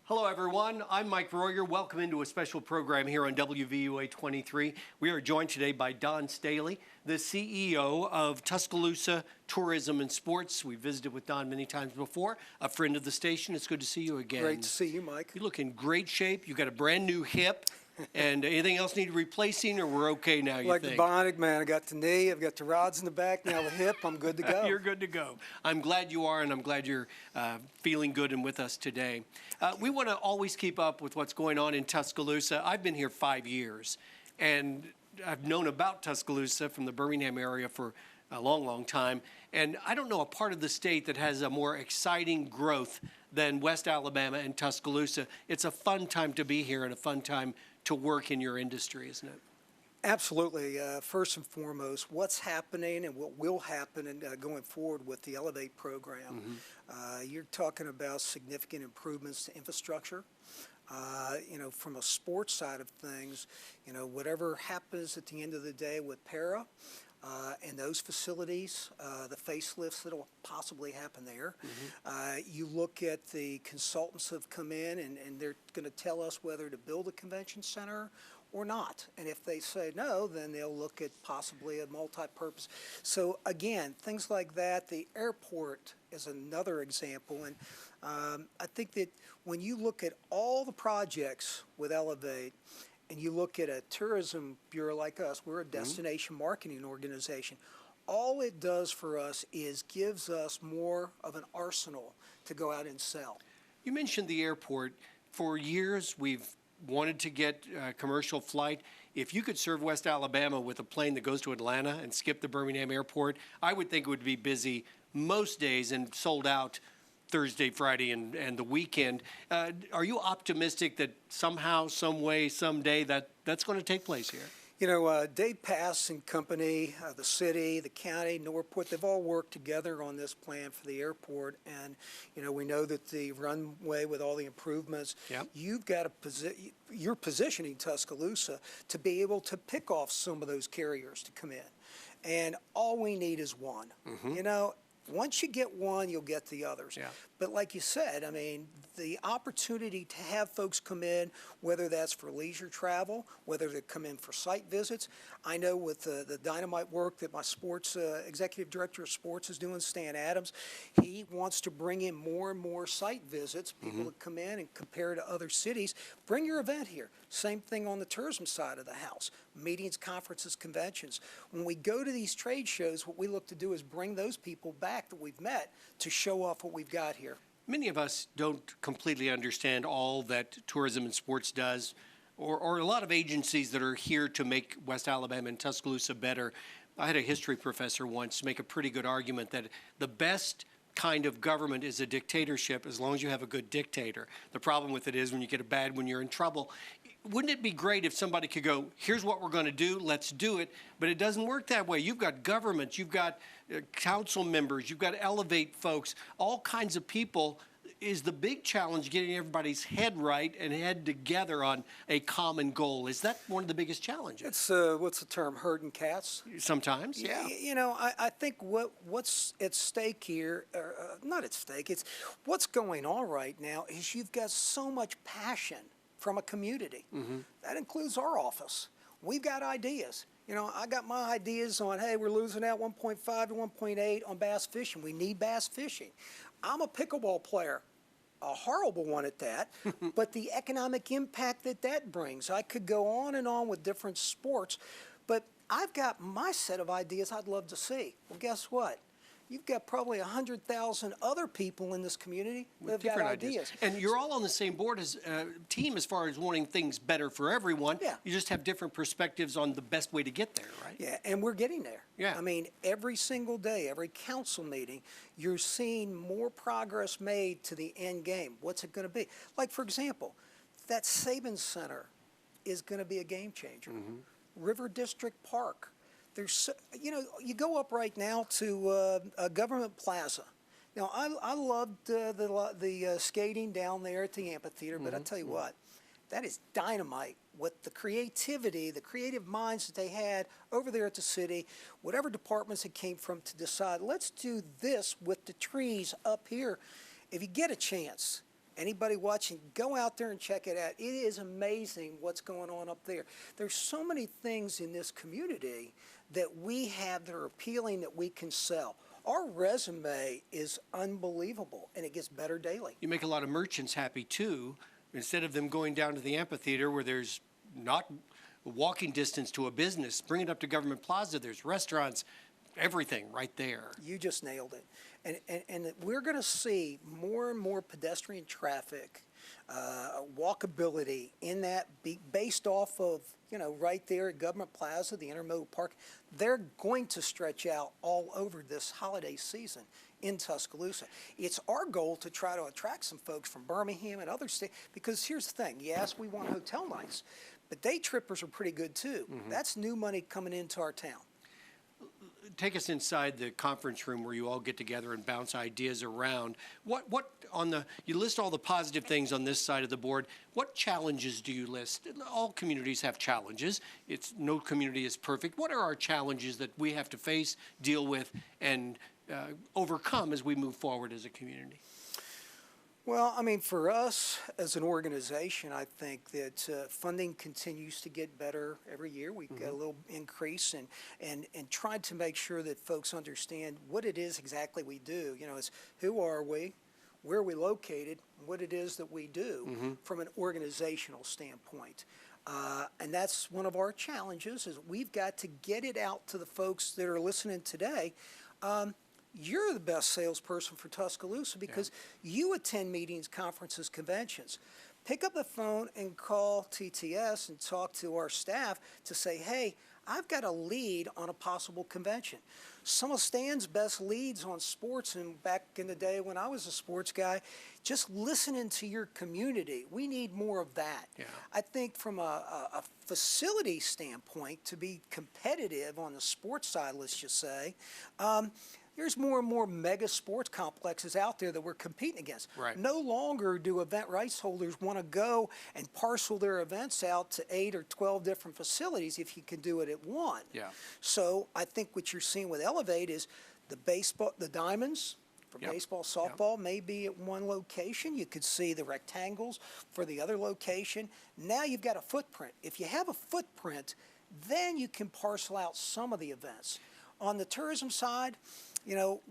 Hello, everyone. I'm Mike Royer. Welcome into a special program here on WVUA 23. We are joined today by Don Staley, the CEO of Tuscaloosa Tourism and Sports. We visited with Don many times before, a friend of the station. It's good to see you again. Great to see you, Mike. You look in great shape. You got a brand new hip. And anything else need replacing, or we're okay now, you like think? the bionic man. I got the knee, I've got the rods in the back, now the hip. I'm good to go. You're good to go. I'm glad you are, and I'm glad you're feeling good and with us today. We want to always keep up with what's going on in Tuscaloosa. I've been here 5 years, and I've known about Tuscaloosa from the Birmingham area for a long, long time. And I don't know a part of the state that has a more exciting growth than West Alabama and Tuscaloosa. It's a fun time to be here and a fun time to work in your industry, isn't it? Absolutely. First and foremost, what's happening and what will happen and going forward with the Elevate program. You're talking about significant improvements to infrastructure. From a sports side of things, whatever happens at the end of the day with para, and those facilities, the facelifts that will possibly happen there. You look at the consultants have come in and they're going to tell us whether to build a convention center or not. And if they say no, then they'll look at possibly a multi-purpose. So again, things like that. The airport is another example. And I think that when you look at all the projects with Elevate, and you look at a tourism bureau like us, we're a destination marketing organization. All it does for us is gives us more of an arsenal to go out and sell. You mentioned the airport. For years, we've wanted to get a commercial flight. If you could serve West Alabama with a plane that goes to Atlanta and skip the Birmingham airport, I would think it would be busy most days and sold out Thursday, Friday, and the weekend. Are you optimistic that somehow, some way, someday that's going to take place here? Dave Pass and company, the city, the county, Northport, they've all worked together on this plan for the airport. And, we know that the runway with all the improvements, you've got you're positioning Tuscaloosa to be able to pick off some of those carriers to come in. And all we need is one. Once you get one, you'll get the others. But like you said, I mean, the opportunity to have folks come in, whether that's for leisure travel, whether they come in for site visits. I know with the dynamite work that my sports executive director of sports is doing, Stan Adams, he wants to bring in more and more site visits, people that come in and compare to other cities. Bring your event here. Same thing on the tourism side of the house. Meetings, conferences, conventions. When we go to these trade shows, what we look to do is bring those people back that we've met to show off what we've got here. Many of us don't completely understand all that tourism and sports does, or a lot of agencies that are here to make West Alabama and Tuscaloosa better. I had a history professor once make a pretty good argument that the best kind of government is a dictatorship as long as you have a good dictator. The problem with it is when you get a bad one, you're in trouble. Wouldn't it be great if somebody could go, here's what we're going to do, let's do it, but it doesn't work that way. You've got government, you've got council members, you've got Elevate folks, all kinds of people. Is the big challenge getting everybody's head right and head together on a common goal? Is that one of the biggest challenges? It's, what's the term, herding cats? Sometimes, yeah. I think what's at stake here, not at stake, it's what's going on right now is you've got so much passion from a community. That includes our office. We've got ideas. I got my ideas on, hey, we're losing out 1.5 to 1.8 on bass fishing. We need bass fishing. I'm a pickleball player, a horrible one at that, but the economic impact that brings. I could go on and on with different sports, but I've got my set of ideas I'd love to see. Well, guess what? You've got probably 100,000 other people in this community that have got ideas. And you're all on the same board as team as far as wanting things better for everyone. You just have different perspectives on the best way to get there, right? Yeah, and we're getting there. I mean, every single day, every council meeting, you're seeing more progress made to the end game. What's it going to be? Like, for example, that Sabin Center is going to be a game changer. River District Park. There's, you go up right now to Government Plaza. Now, I loved the skating down there at the amphitheater, but I tell you what, that is dynamite with the creativity, the creative minds that they had over there at the city, whatever departments it came from to decide, let's do this with the trees up here. If you get a chance, Anybody watching, go out there and check it out. It is amazing what's going on up there. There's so many things in this community that we have that are appealing that we can sell. Our resume is unbelievable, and it gets better daily. You make a lot of merchants happy too. Instead of them going down to the amphitheater where there's not walking distance to a business, bring it up to Government Plaza. There's restaurants, everything right there. You just nailed it. And we're going to see more and more pedestrian traffic, walkability in that based off of, right there at Government Plaza, the Intermodal Park. They're going to stretch out all over this holiday season in Tuscaloosa. It's our goal to try to attract some folks from Birmingham and other states, because here's the thing. Yes, we want hotel nights, but day trippers are pretty good too. Mm-hmm. That's new money coming into our town. Take us inside the conference room where you all get together and bounce ideas around. You list all the positive things on this side of the board. What challenges do you list? All communities have challenges. No community is perfect. What are our challenges that we have to face, deal with, and overcome as we move forward as a community? Well, for us as an organization, I think that funding continues to get better every year. We get a little increase and tried to make sure that folks understand what it is exactly we do. It's who are we, where are we located, what it is that we do from an organizational standpoint. And that's one of our challenges, is we've got to get it out to the folks that are listening today. You're the best salesperson for Tuscaloosa because you attend meetings, conferences, conventions. Pick up the phone and call TTS and talk to our staff to say, hey, I've got a lead on a possible convention. Some of Stan's best leads on sports, and back in the day when I was a sports guy, just listening to your community. We need more of that. Yeah. I think from a facility standpoint, to be competitive on the sports side, let's just say, there's more and more mega sports complexes out there that we're competing against. Right. No longer do event rights holders want to go and parcel their events out to 8 or 12 different facilities if you can do it at one. Yeah. So I think what you're seeing with Elevate is the diamonds for baseball, softball may be at one location. You could see the rectangles for the other location. Now you've got a footprint. If you have a footprint, then you can parcel out some of the events. On the tourism side,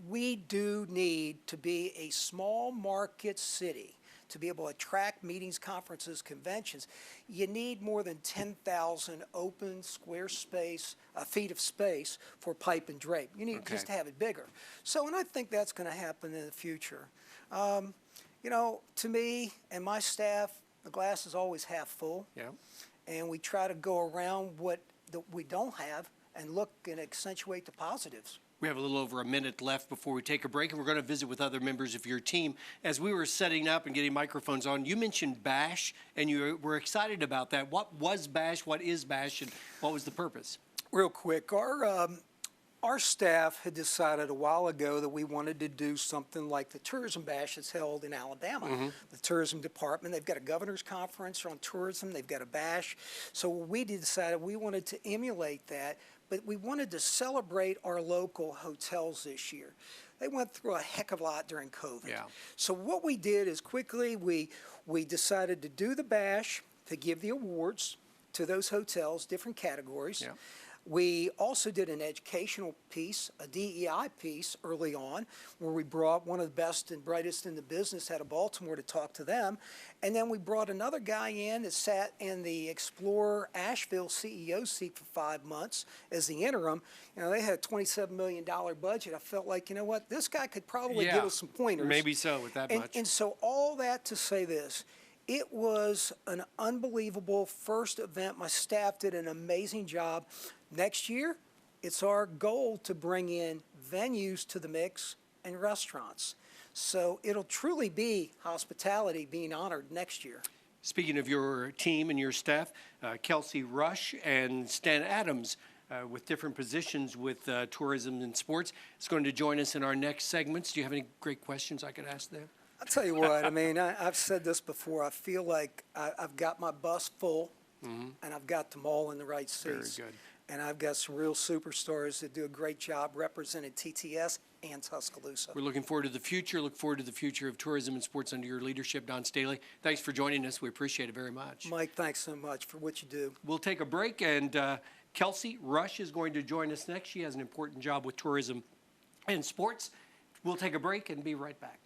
we do need to be a small market city to be able to attract meetings, conferences, conventions. You need more than 10,000 open square feet of space for pipe and drape. You need just to have it bigger. So, and I think that's going to happen in the future. To me and my staff, the glass is always half full. Yeah. And we try to go around what we don't have and look and accentuate the positives. We have a little over a minute left before we take a break, and we're going to visit with other members of your team. As we were setting up and getting microphones on, you mentioned BASH, and you were excited about that. What was BASH, what is BASH, and what was the purpose? Real quick, our staff had decided a while ago that we wanted to do something like the Tourism Bash that's held in Alabama. Mm-hmm. The tourism department, they've got a governor's conference on tourism, they've got a bash. So we decided we wanted to emulate that, but we wanted to celebrate our local hotels this year. They went through a heck of a lot during COVID. Yeah. So what we did is quickly we decided to do the bash to give the awards to those hotels, different categories. Yeah. We also did an educational piece, a DEI piece early on, where we brought one of the best and brightest in the business out of Baltimore to talk to them. And then we brought another guy in that sat in the Explorer Asheville CEO seat for 5 months as the interim. They had a $27 million budget. I felt like, this guy could probably give us some pointers. Maybe so with that much. And so all that to say this. It was an unbelievable first event. My staff did an amazing job. Next year, it's our goal to bring in venues to the mix and restaurants. So it'll truly be hospitality being honored next year. Speaking of your team and your staff, Kelsey Rush and Stan Adams, with different positions with tourism and sports, is going to join us in our next segments. Do you have any great questions I could ask them? I'll tell you what, I've said this before. I feel like I've got my bus full, and I've got them all in the right seats. Very good. And I've got some real superstars that do a great job representing TTS and Tuscaloosa. We're looking forward to the future. Look forward to the future of tourism and sports under your leadership, Don Staley. Thanks for joining us. We appreciate it very much. Mike, thanks so much for what you do. We'll take a break, and Kelsey Rush is going to join us next. She has an important job with tourism and sports. We'll take a break and be right back.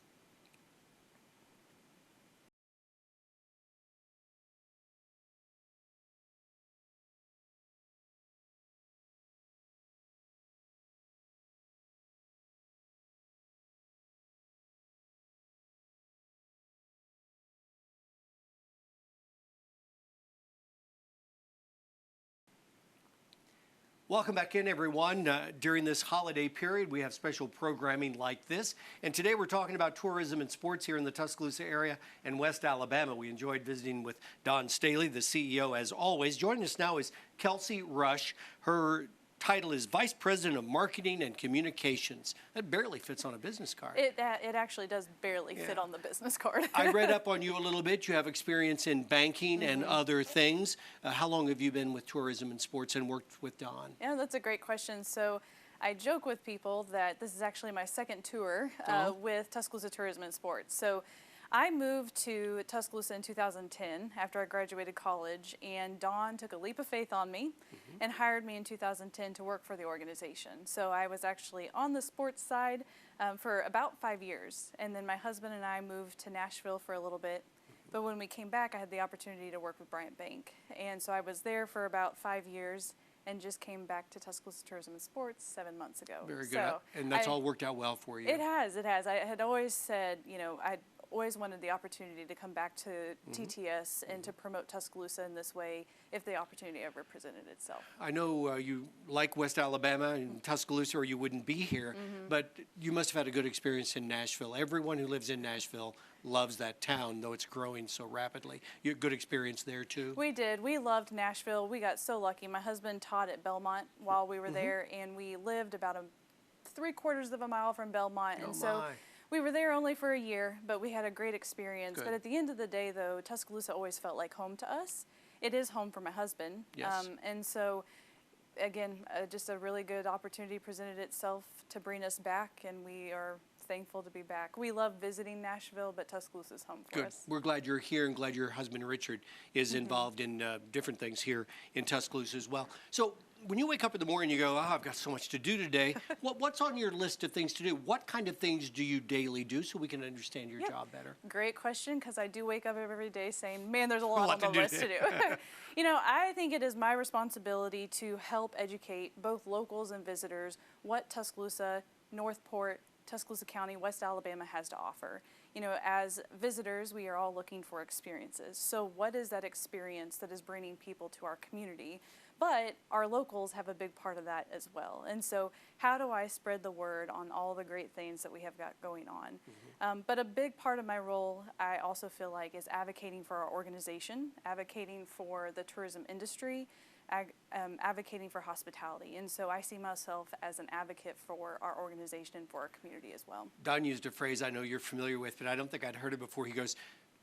Welcome back in, everyone. During this holiday period, we have special programming like this. And today we're talking about tourism and sports here in the Tuscaloosa area and West Alabama. We enjoyed visiting with Don Staley, the CEO, as always. Joining us now is Kelsey Rush. Her title is Vice President of Marketing and Communications. That barely fits on a business card. It actually does barely fit on the business card. I read up on you a little bit. You have experience in banking and other things. How long have you been with tourism and sports and worked with Don? Yeah, that's a great question. So I joke with people that this is actually my second tour with Tuscaloosa Tourism and Sports. So I moved to Tuscaloosa in 2010 after I graduated college, and Don took a leap of faith on me and hired me in 2010 to work for the organization. So I was actually on the sports side for about 5 years, and then my husband and I moved to Nashville for a little bit. But when we came back, I had the opportunity to work with Bryant Bank, and so I was there for about 5 years and just came back to Tuscaloosa Tourism and Sports 7 months ago. Very good. So And that's all worked out well for you. It has. I had always said, I always wanted the opportunity to come back to TTS and to promote Tuscaloosa in this way if the opportunity ever presented itself. I know you like West Alabama and Tuscaloosa, or you wouldn't be here, but you must have had a good experience in Nashville. Everyone who lives in Nashville loves that town, though it's growing so rapidly. You had a good experience there, too? We did. We loved Nashville. We got so lucky. My husband taught at Belmont while we were there, and we lived about 3/4 of a mile from Belmont. Oh, and so my. we were there only for a year, but we had a great experience. Good. But at the end of the day, though, Tuscaloosa always felt like home to us. It is home for my husband. Yes. And so, again, just a really good opportunity presented itself to bring us back, and we are thankful to be back. We love visiting Nashville, but Tuscaloosa's home for Good. us. We're glad you're here and glad your husband Richard is involved in different things here in Tuscaloosa as well. So when you wake up in the morning, you go, I've got so much to do today. What's on your list of things to do? What kind of things do you daily do so we can understand your job better? Great question, because I do wake up every day saying, man, there's a lot on the list to do. I think it is my responsibility to help educate both locals and visitors what Tuscaloosa, Northport, Tuscaloosa County, West Alabama has to offer. As visitors, we are all looking for experiences. So what is that experience that is bringing people to our community? But our locals have a big part of that as well. And so how do I spread the word on all the great things that we have got going on? But a big part of my role, I also feel like, is advocating for our organization, advocating for the tourism industry, advocating for hospitality. And so I see myself as an advocate for our organization and for our community as well. Don used a phrase I know you're familiar with, but I don't think I'd heard it before. He goes,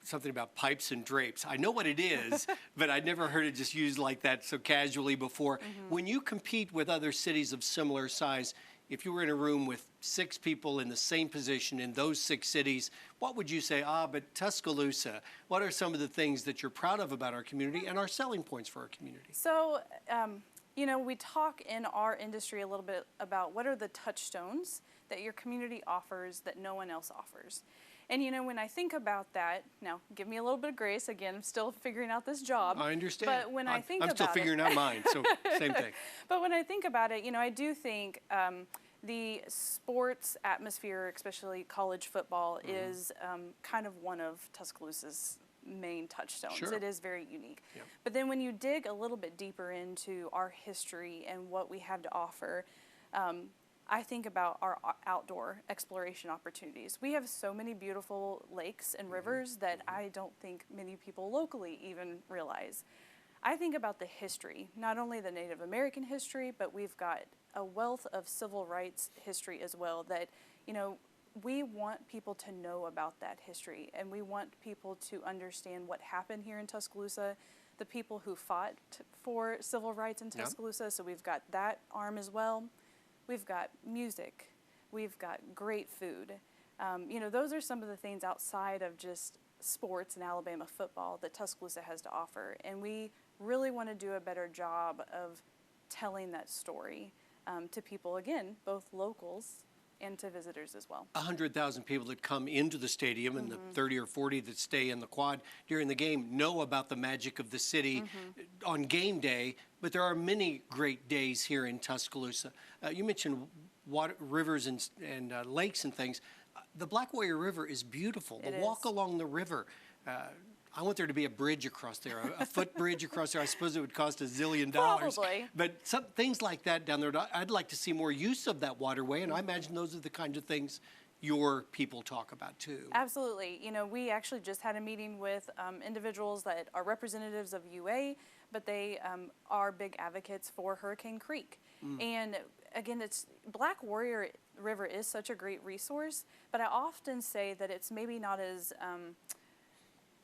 something about pipes and drapes. I know what it is, but I'd never heard it just used like that so casually before. When you compete with other cities of similar size, if you were in a room with 6 people in the same position in those 6 cities, what would you say? But Tuscaloosa, what are some of the things that you're proud of about our community and our selling points for our community? So, we talk in our industry a little bit about what are the touchstones that your community offers that no one else offers. And when I think about that, now give me a little bit of grace. Again, I'm still figuring out this job. I understand. But when I think I'm still figuring out mine, so same thing. But when I think about it, I do think the sports atmosphere, especially college football, is kind of one of Tuscaloosa's main touchstones. Sure. It is very unique. Yep. But then when you dig a little bit deeper into our history and what we have to offer, I think about our outdoor exploration opportunities. We have so many beautiful lakes and rivers that I don't think many people locally even realize. I think about the history, not only the Native American history, but we've got a wealth of civil rights history as well that, we want people to know about that history, and we want people to understand what happened here in Tuscaloosa, the people who fought for civil rights in Tuscaloosa. So we've got that arm as well. We've got music. We've got great food. Those are some of the things outside of just sports and Alabama football that Tuscaloosa has to offer. And we really want to do a better job of telling that story to people, again, both locals and to visitors as well. 100,000 people that come into the stadium and the 30 or 40 that stay in the quad during the game know about the magic of the city on game day, but there are many great days here in Tuscaloosa. You mentioned rivers and lakes and things. The Black Warrior River is beautiful. The walk along the river. I want there to be a bridge across there, a footbridge across there. I suppose it would cost $1 zillion. Probably. But some things like that down there, I'd like to see more use of that waterway, and I imagine those are the kinds of things your people talk about too. Absolutely. We actually just had a meeting with individuals that are representatives of UA, but they are big advocates for Hurricane Creek. And again, Black Warrior River is such a great resource, but I often say that it's maybe not as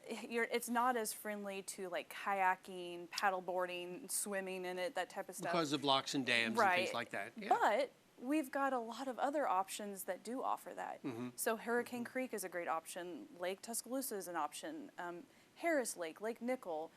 it's not as friendly to like kayaking, paddleboarding, swimming in it, that type of stuff. Because of locks and dams and things like that. Yeah. But we've got a lot of other options that do offer that. So Hurricane Creek is a great option. Lake Tuscaloosa is an option. Harris Lake, Lake Nickel,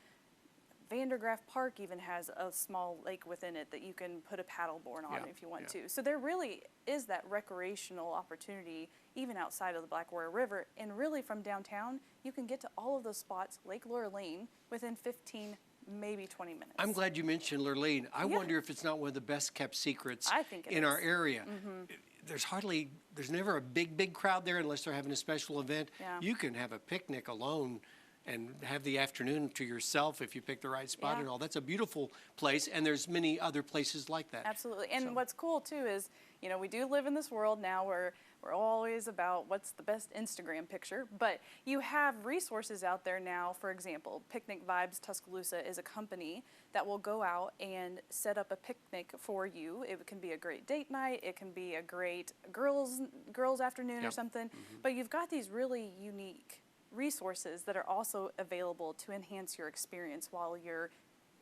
Vandergraaf Park even has a small lake within it that you can put a paddleboard on if you want to. So there really is that recreational opportunity even outside of the Black Warrior River. And really from downtown, you can get to all of those spots, Lake Lurleen, within 15, maybe 20 minutes. I'm glad you mentioned Lurleen. I wonder if it's not one of the best kept secrets in our area. There's never a big crowd there unless they're having a special event. You can have a picnic alone and have the afternoon to yourself if you pick the right spot and all. That's a beautiful place, and there's many other places like that. Absolutely. And what's cool too is, we do live in this world now where we're always about what's the best Instagram picture, but you have resources out there now. For example, Picnic Vibes Tuscaloosa is a company that will go out and set up a picnic for you. It can be a great date night. It can be a great girls afternoon or something, but you've got these really unique resources that are also available to enhance your experience while you're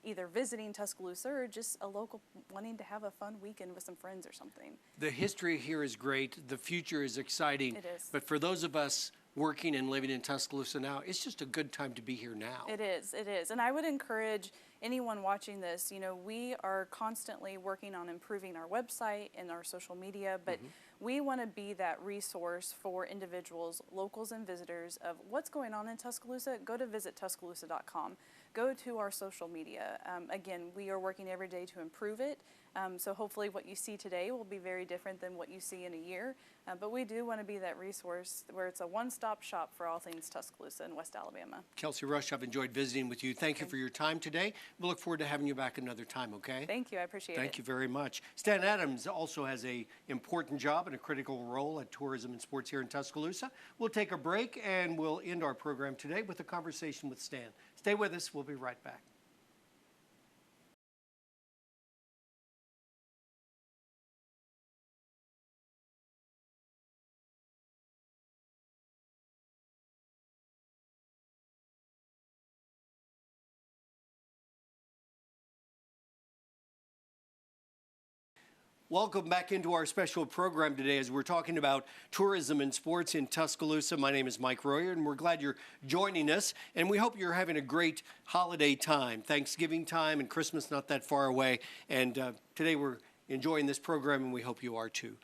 either visiting Tuscaloosa or just a local wanting to have a fun weekend with some friends or something. The history here is great. The future is exciting. It is. But for those of us working and living in Tuscaloosa now, it's just a good time to be here now. It is. And I would encourage anyone watching this, we are constantly working on improving our website and our social media, but we want to be that resource for individuals, locals and visitors of what's going on in Tuscaloosa. Go to visittuscaloosa.com. Go to our social media. Again, we are working every day to improve it. So hopefully what you see today will be very different than what you see in a year. But we do want to be that resource where it's a one-stop shop for all things Tuscaloosa and West Alabama. Kelsey Rush, I've enjoyed visiting with you. Thank you for your time today. We look forward to having you back another time, okay? Thank you. I appreciate it. Thank you very much. Stan Adams also has an important job and a critical role at tourism and sports here in Tuscaloosa. We'll take a break and we'll end our program today with a conversation with Stan. Stay with us. We'll be right back. Welcome back into our special program today as we're talking about tourism and sports in Tuscaloosa. My name is Mike Royer, and we're glad you're joining us. And we hope you're having a great holiday time, Thanksgiving time and Christmas not that far away. And today we're enjoying this program, and we hope you are too.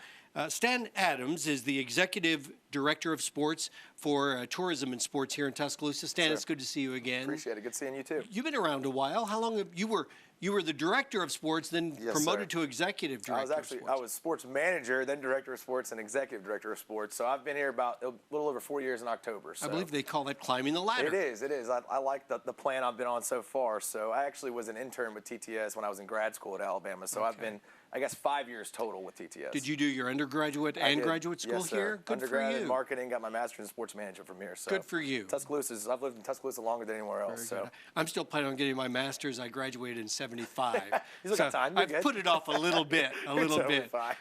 Stan Adams is the Executive Director of Sports for Tourism and Sports here in Tuscaloosa. Stan, it's good to see you again. Appreciate it. Good seeing you too. You've been around a while. How long have you were the Director of Sports, then promoted to Executive Director of Sports? I was Sports Manager, then Director of Sports, and Executive Director of Sports. So I've been here about a little over 4 years in October. So. I believe they call that climbing the ladder. It is. I like the plan I've been on so far. So I actually was an intern with TTS when I was in grad school at Alabama. So I've been, I guess, 5 years total with TTS. Did you do your undergraduate and graduate school here? Good undergrad for you. in marketing, got my master's in sports management from here. So good for you. I've lived in Tuscaloosa longer than anywhere else. So I'm still planning on getting my master's. I graduated in '75. You still got time. You're I've good. put it off a little bit. Totally fine.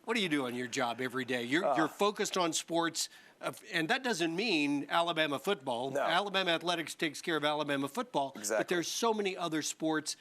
What do you do on your job every day? You're focused on sports. And that doesn't mean Alabama football. No. Alabama athletics takes care of Alabama football. Exactly. But there's so many other sports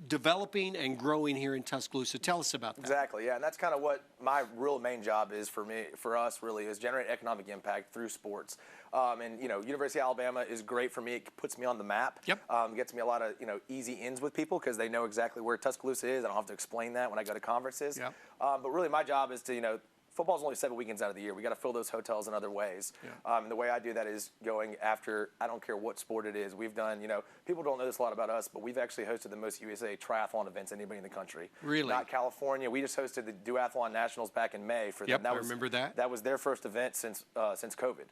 developing and growing here in Tuscaloosa. Tell us about that. Exactly, yeah, and that's kind of what my real main job is for us, really, is generate economic impact through sports. And, University of Alabama is great for me. It puts me on the map. Yep. Gets me a lot of, easy ins with people because they know exactly where Tuscaloosa is. I don't have to explain that when I go to conferences. Yep. But really, my job is to, football's only 7 weekends out of the year. We got to fill those hotels in other ways. Yeah. And the way I do that is going after, I don't care what sport it is. We've done, people don't know this a lot about us, but we've actually hosted the most USA triathlon events than anybody in the country. Really? Not California. We just hosted the Duathlon Nationals back in May for them. Yep, I remember that. That was their first event since COVID.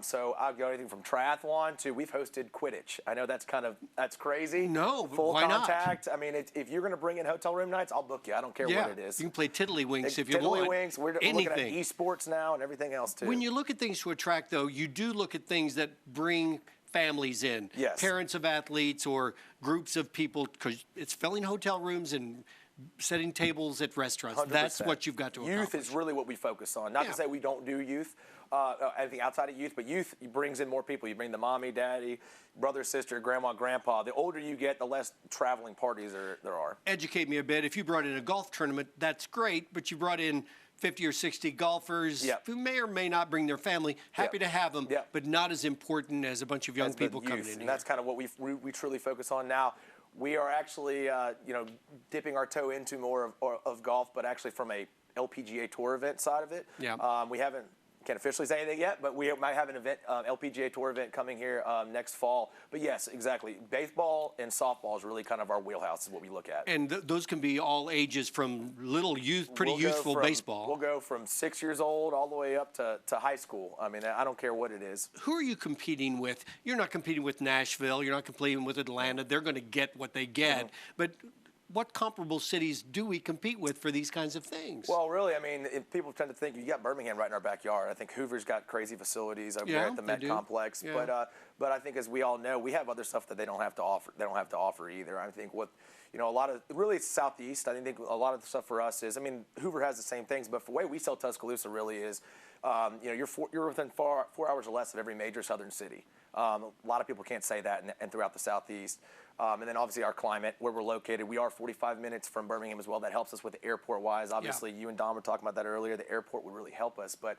So I've got anything from triathlon to we've hosted Quidditch. I know that's crazy. No, full why not? contact. I mean, if you're going to bring in hotel room nights, I'll book you. I don't care what it is. You can play tiddlywinks if you want. Tiddlywinks. We're looking at esports now and everything else too. When you look at things to attract, though, you do look at things that bring families in. Yes. Parents of athletes or groups of people, because it's filling hotel rooms and setting tables at restaurants. 100%. That's what you've got to accomplish. Youth is really what we focus on. Not Yeah. to say we don't do youth, anything outside of youth, but youth brings in more people. You bring the mommy, daddy, brother, sister, grandma, grandpa. The older you get, the less traveling parties there are. Educate me a bit. If you brought in a golf tournament, that's great, but you brought in 50 or 60 golfers Yep. who may or may not bring their family. Happy Yep. to have them, Yep. but not as important as a bunch of young As the people coming youth. in And here. that's kind of what we truly focus on now. We are actually, dipping our toe into more of golf, but actually from a LPGA Tour event side of it. Yeah. We can't officially say anything yet, but we might have an event, LPGA Tour event coming here next fall. But yes, exactly. Baseball and softball is really kind of our wheelhouse is what we look at. And those can be all ages from little youth, pretty We'll go youthful from- baseball. We'll go from 6 years old all the way up to high school. I mean, I don't care what it is. Who are you competing with? You're not competing with Nashville. You're not competing with Atlanta. They're going to get what they get. But what comparable cities do we compete with for these kinds of things? Well, really, I mean, if people tend to think you got Birmingham right in our backyard. I think Hoover's got crazy facilities over Yeah, there at the they Met do. Complex. Yeah. But I think, as we all know, we have other stuff that they don't have to offer. They don't have to offer either. I think a lot of really it's Southeast. I think a lot of the stuff for us is, I mean, Hoover has the same things, but the way we sell Tuscaloosa really is, you're within 4 hours or less of every major southern city. A lot of people can't say that, and throughout the Southeast. And then obviously our climate, where we're located, we are 45 minutes from Birmingham as well. That helps us with the airport-wise. Obviously, you and Don were talking about that earlier. The airport would really help us. But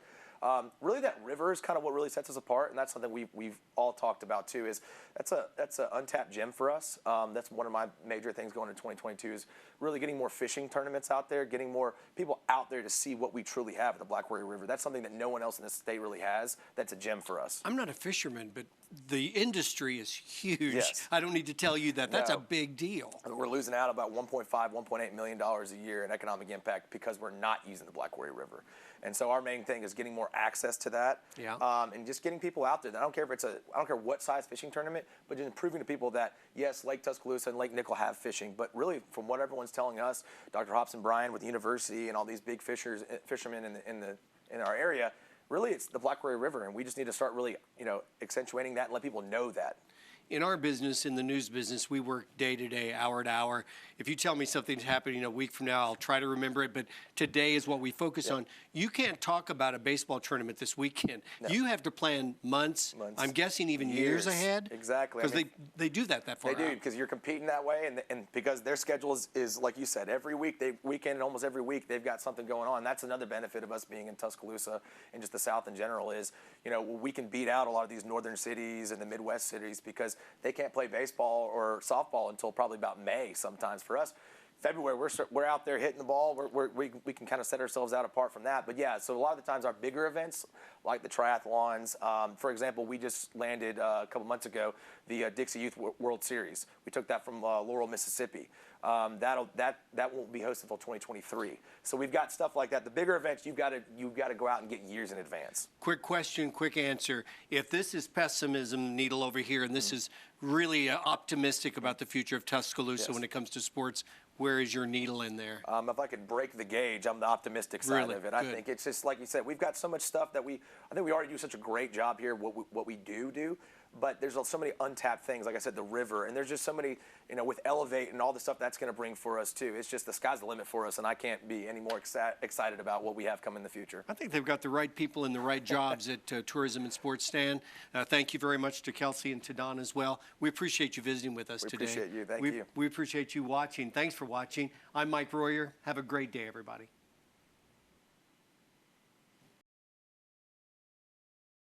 really, that river is kind of what really sets us apart, and that's something we've all talked about too. Is that's an untapped gem for us. That's one of my major things going into 2022 is really getting more fishing tournaments out there, getting more people out there to see what we truly have at the Black Warrior River. That's something that no one else in this state really has. That's a gem for us. I'm not a fisherman, but the industry is huge. Yes. I don't need to tell you that. That's No. a big deal. I mean, we're losing out about $1.8 million a year in economic impact because we're not using the Black Warrior River. And so our main thing is getting more access to that, and just getting people out there. I don't care what size fishing tournament, but just proving to people that yes, Lake Tuscaloosa and Lake Nickel have fishing, but really from what everyone's telling us, Dr. Hobson Bryan with the university and all these big fishermen in our area, really it's the Black Warrior River, and we just need to start really accentuating that and let people know that. In our business, in the news business, we work day to day, hour to hour. If you tell me something's happening a week from now, I'll try to remember it, but today is what we focus on. You can't talk about a baseball tournament this weekend. No. You have to plan months. I'm guessing even years ahead. Exactly. Because they do that far out. They do, because you're competing that way, and because their schedule is like you said, every weekend and almost every week, they've got something going on. That's another benefit of us being in Tuscaloosa and just the South in general is, we can beat out a lot of these northern cities and the Midwest cities because they can't play baseball or softball until probably about May sometimes. For us, February, we're out there hitting the ball. We can kind of set ourselves out apart from that. But yeah, so a lot of the times our bigger events, like the triathlons, for example, we just landed a couple months ago the Dixie Youth World Series. We took that from Laurel, Mississippi. That won't be hosted until 2023. So we've got stuff like that. The bigger events, you've got to go out and get years in advance. Quick question, quick answer. If this is pessimism needle over here, and this is really optimistic about the future of Tuscaloosa when it comes to sports, where is your needle in there? If I could break the gauge, I'm the optimistic side of it. I think it's just like you said, we've got so much stuff that I think we already do such a great job here. What we do, but there's so many untapped things. Like I said, the river, and there's just so many, you know, with Elevate and all the stuff that's going to bring for us too. It's just the sky's the limit for us, and I can't be any more excited about what we have coming in the future. I think they've got the right people in the right jobs at Tourism and Sports Stan. Thank you very much to Kelsey and to Don as well. We appreciate you visiting with us today. We appreciate you. Thank you. We appreciate you watching. Thanks for watching. I'm Mike Royer. Have a great day, everybody.